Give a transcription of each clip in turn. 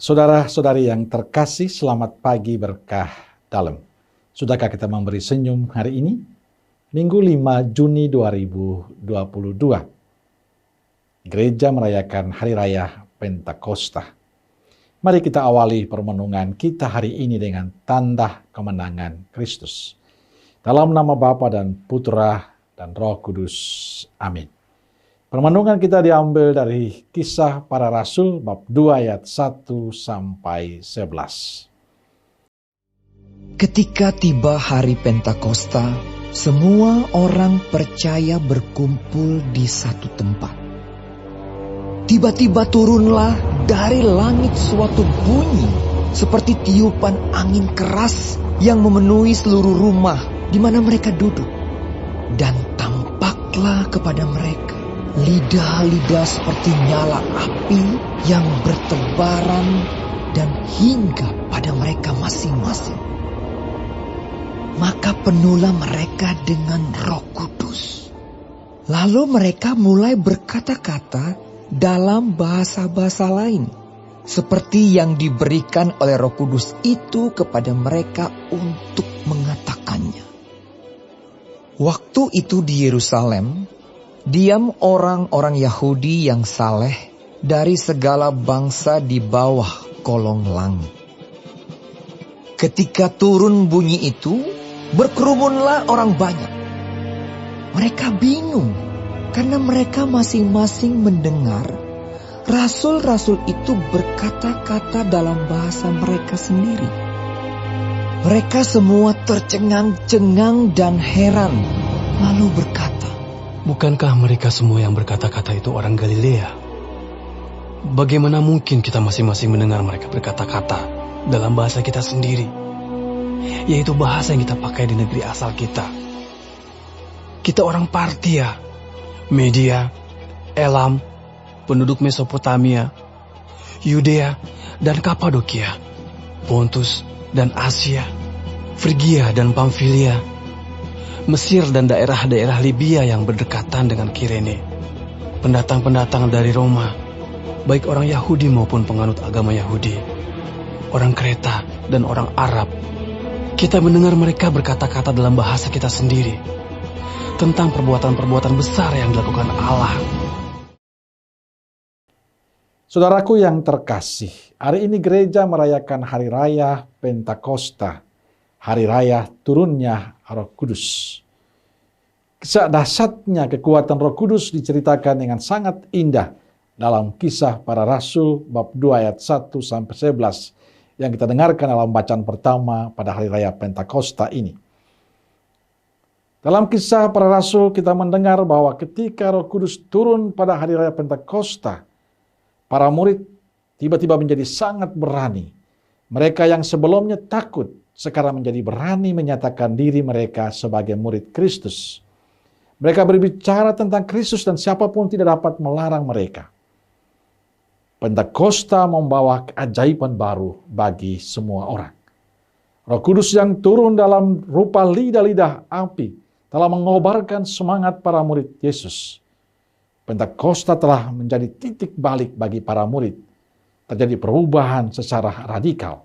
Saudara-saudari yang terkasih, selamat pagi berkah dalam. Sudahkah kita memberi senyum hari ini? Minggu 5 Juni 2022. Gereja merayakan Hari Raya Pentakosta. Mari kita awali permenungan kita hari ini dengan tanda kemenangan Kristus. Dalam nama Bapa dan Putra dan Roh Kudus. Amin. Permenungan kita diambil dari Kisah Para Rasul bab 2 ayat 1-11. Ketika tiba hari Pentakosta, semua orang percaya berkumpul di satu tempat. Tiba-tiba turunlah dari langit suatu bunyi seperti tiupan angin keras yang memenuhi seluruh rumah di mana mereka duduk. Dan tampaklah kepada mereka lidah-lidah seperti nyala api yang bertebaran dan hinggap pada mereka masing-masing. Maka penuhlah mereka dengan Roh Kudus. Lalu mereka mulai berkata-kata dalam bahasa-bahasa lain, seperti yang diberikan oleh Roh Kudus itu kepada mereka untuk mengatakannya. Waktu itu di Yerusalem, diam orang-orang Yahudi yang saleh dari segala bangsa di bawah kolong langit. Ketika turun bunyi itu, berkerumunlah orang banyak. Mereka bingung karena mereka masing-masing mendengar rasul-rasul itu berkata-kata dalam bahasa mereka sendiri. Mereka semua tercengang-cengang dan heran, lalu berkata, "Bukankah mereka semua yang berkata-kata itu orang Galilea? Bagaimana mungkin kita masing-masing mendengar mereka berkata-kata dalam bahasa kita sendiri, yaitu bahasa yang kita pakai di negeri asal kita? Kita orang Partia, Media, Elam, penduduk Mesopotamia, Yudea dan Kapadokia, Pontus dan Asia, Frigia dan Pamfilia, Mesir dan daerah-daerah Libya yang berdekatan dengan Kirene, pendatang-pendatang dari Roma, baik orang Yahudi maupun penganut agama Yahudi, orang Kreta dan orang Arab. Kita mendengar mereka berkata-kata dalam bahasa kita sendiri tentang perbuatan-perbuatan besar yang dilakukan Allah." Saudaraku yang terkasih, hari ini gereja merayakan Hari Raya Pentakosta, Hari Raya turunnya Roh Kudus. Kisah dahsyatnya kekuatan Roh Kudus diceritakan dengan sangat indah dalam Kisah Para Rasul bab 2 ayat 1-11 yang kita dengarkan dalam bacaan pertama pada Hari Raya Pentakosta ini. Dalam Kisah Para Rasul kita mendengar bahwa ketika Roh Kudus turun pada Hari Raya Pentakosta, para murid tiba-tiba menjadi sangat berani. Mereka yang sebelumnya takut sekarang menjadi berani menyatakan diri mereka sebagai murid Kristus. Mereka berbicara tentang Kristus dan siapapun tidak dapat melarang mereka. Pentakosta membawa keajaiban baru bagi semua orang. Roh Kudus yang turun dalam rupa lidah-lidah api telah mengobarkan semangat para murid Yesus. Pentakosta telah menjadi titik balik bagi para murid. Terjadi perubahan secara radikal.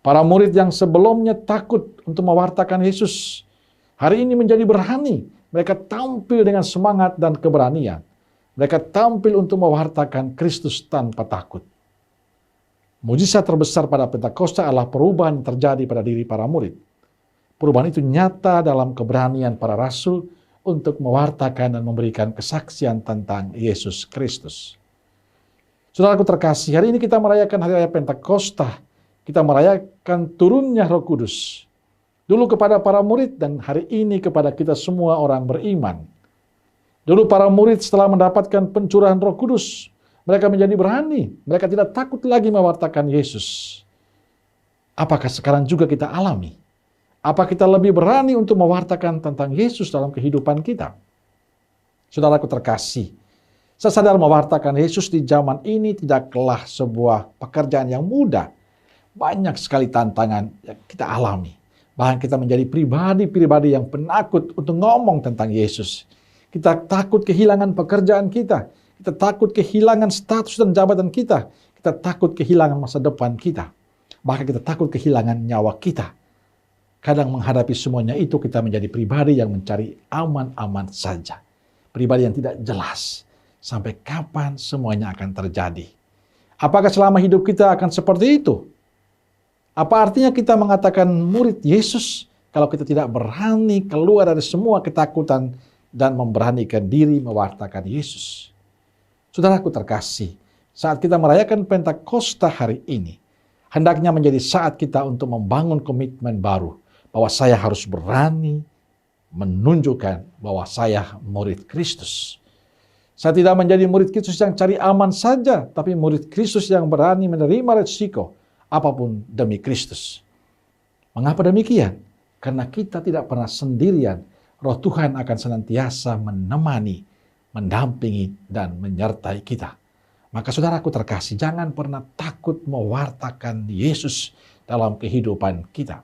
Para murid yang sebelumnya takut untuk mewartakan Yesus, hari ini menjadi berani. Mereka tampil dengan semangat dan keberanian. Mereka tampil untuk mewartakan Kristus tanpa takut. Mujizat terbesar pada Pentakosta adalah perubahan yang terjadi pada diri para murid. Perubahan itu nyata dalam keberanian para rasul untuk mewartakan dan memberikan kesaksian tentang Yesus Kristus. Saudaraku terkasih, hari ini kita merayakan Hari Raya Pentakosta. Kita merayakan turunnya Roh Kudus. Dulu kepada para murid dan hari ini kepada kita semua orang beriman. Dulu para murid setelah mendapatkan pencurahan Roh Kudus, mereka menjadi berani. Mereka tidak takut lagi mewartakan Yesus. Apakah sekarang juga kita alami? Apa kita lebih berani untuk mewartakan tentang Yesus dalam kehidupan kita? Saudaraku terkasih, saya sadar mewartakan Yesus di zaman ini tidaklah sebuah pekerjaan yang mudah. Banyak sekali tantangan yang kita alami. Bahkan kita menjadi pribadi-pribadi yang penakut untuk ngomong tentang Yesus. Kita takut kehilangan pekerjaan kita. Kita takut kehilangan status dan jabatan kita. Kita takut kehilangan masa depan kita. Bahkan kita takut kehilangan nyawa kita. Kadang menghadapi semuanya itu kita menjadi pribadi yang mencari aman-aman saja. Pribadi yang tidak jelas. Sampai kapan semuanya akan terjadi. Apakah selama hidup kita akan seperti itu? Apa artinya kita mengatakan murid Yesus kalau kita tidak berani keluar dari semua ketakutan dan memberanikan diri mewartakan Yesus? Saudaraku terkasih, saat kita merayakan Pentakosta hari ini, hendaknya menjadi saat kita untuk membangun komitmen baru, bahwa saya harus berani menunjukkan bahwa saya murid Kristus. Saya tidak menjadi murid Kristus yang cari aman saja, tapi murid Kristus yang berani menerima resiko apapun demi Kristus. Mengapa demikian? Karena kita tidak pernah sendirian. Roh Tuhan akan senantiasa menemani, mendampingi, dan menyertai kita. Maka saudaraku terkasih, jangan pernah takut mewartakan Yesus dalam kehidupan kita.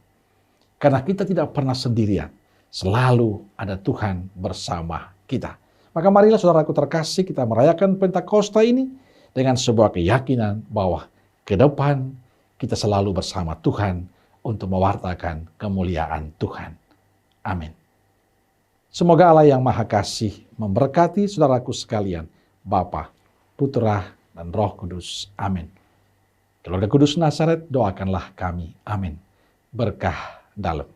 Karena kita tidak pernah sendirian. Selalu ada Tuhan bersama kita. Maka marilah saudaraku terkasih, kita merayakan Pentakosta ini dengan sebuah keyakinan bahwa ke depan kita selalu bersama Tuhan untuk mewartakan kemuliaan Tuhan. Amin. Semoga Allah yang Maha Kasih memberkati saudaraku sekalian, Bapa, Putra, dan Roh Kudus. Amin. Keluarga Kudus Nazaret, doakanlah kami. Amin. Berkah dalam.